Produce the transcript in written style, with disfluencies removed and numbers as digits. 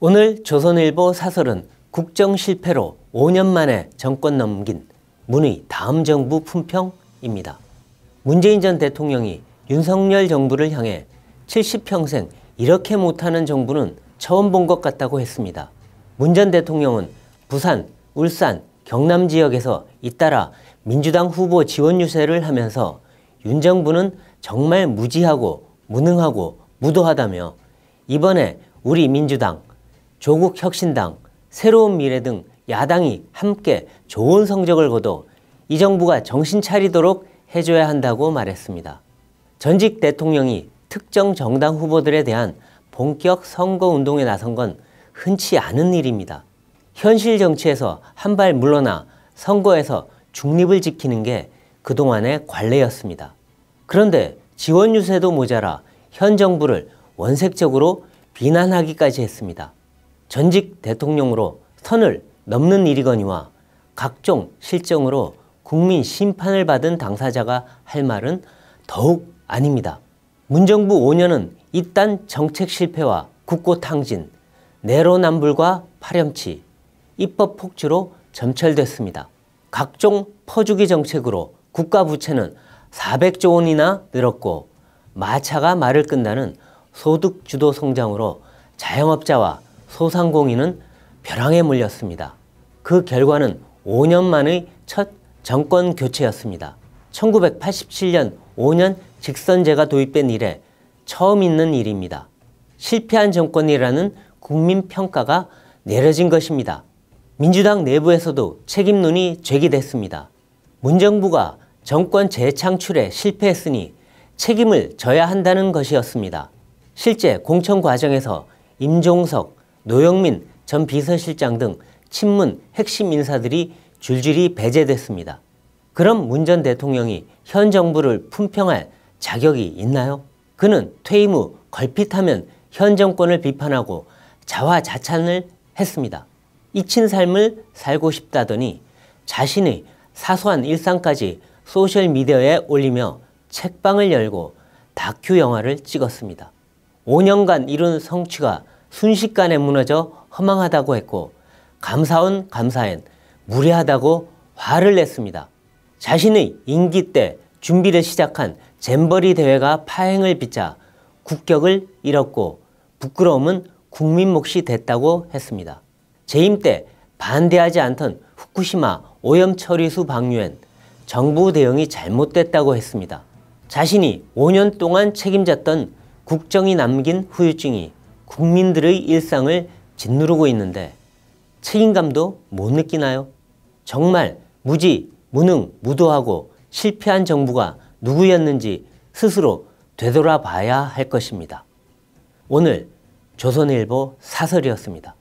오늘 조선일보 사설은 국정 실패로 5년 만에 정권 넘긴 문의 다음 정부 품평입니다. 문재인 전 대통령이 윤석열 정부를 향해 70평생 이렇게 못하는 정부는 처음 본 것 같다고 했습니다. 문 전 대통령은 부산, 울산, 경남 지역에서 잇따라 민주당 후보 지원 유세를 하면서 윤 정부는 정말 무지하고 무능하고 무도하다며 이번에 우리 민주당, 조국혁신당, 새로운 미래 등 야당이 함께 좋은 성적을 거둬 이 정부가 정신 차리도록 해줘야 한다고 말했습니다. 전직 대통령이 특정 정당 후보들에 대한 본격 선거운동에 나선 건 흔치 않은 일입니다. 현실 정치에서 한 발 물러나 선거에서 중립을 지키는 게 그동안의 관례였습니다. 그런데 지원 유세도 모자라 현 정부를 원색적으로 비난하기까지 했습니다. 전직 대통령으로 선을 넘는 일이거니와 각종 실정으로 국민 심판을 받은 당사자가 할 말은 더욱 아닙니다. 문정부 5년은 이딴 정책 실패와 국고탕진, 내로남불과 파렴치, 입법 폭주로 점철됐습니다. 각종 퍼주기 정책으로 국가 부채는 400조 원이나 늘었고 마차가 말을 끈다는 소득 주도 성장으로 자영업자와 소상공인은 벼랑에 몰렸습니다. 그 결과는 5년 만의 첫 정권 교체였습니다. 1987년 5년 직선제가 도입된 이래 처음 있는 일입니다. 실패한 정권이라는 국민평가가 내려진 것입니다. 민주당 내부에서도 책임론이 제기됐습니다. 문정부가 정권 재창출에 실패했으니 책임을 져야 한다는 것이었습니다. 실제 공천 과정에서 임종석, 노영민 전 비서실장 등 친문 핵심 인사들이 줄줄이 배제됐습니다. 그럼 문 전 대통령이 현 정부를 품평할 자격이 있나요? 그는 퇴임 후 걸핏하면 현 정권을 비판하고 자화자찬을 했습니다. 잊힌 삶을 살고 싶다더니 자신의 사소한 일상까지 소셜미디어에 올리며 책방을 열고 다큐 영화를 찍었습니다. 5년간 이룬 성취가 순식간에 무너져 허망하다고 했고 감사원 감사엔 무례하다고 화를 냈습니다. 자신의 임기 때 준비를 시작한 잼버리 대회가 파행을 빚자 국격을 잃었고 부끄러움은 국민 몫이 됐다고 했습니다. 재임 때 반대하지 않던 후쿠시마 오염 처리수 방류엔 정부 대응이 잘못됐다고 했습니다. 자신이 5년 동안 책임졌던 국정이 남긴 후유증이 국민들의 일상을 짓누르고 있는데 책임감도 못 느끼나요? 정말 무지, 무능, 무도하고 실패한 정부가 누구였는지 스스로 되돌아봐야 할 것입니다. 오늘 조선일보 사설이었습니다.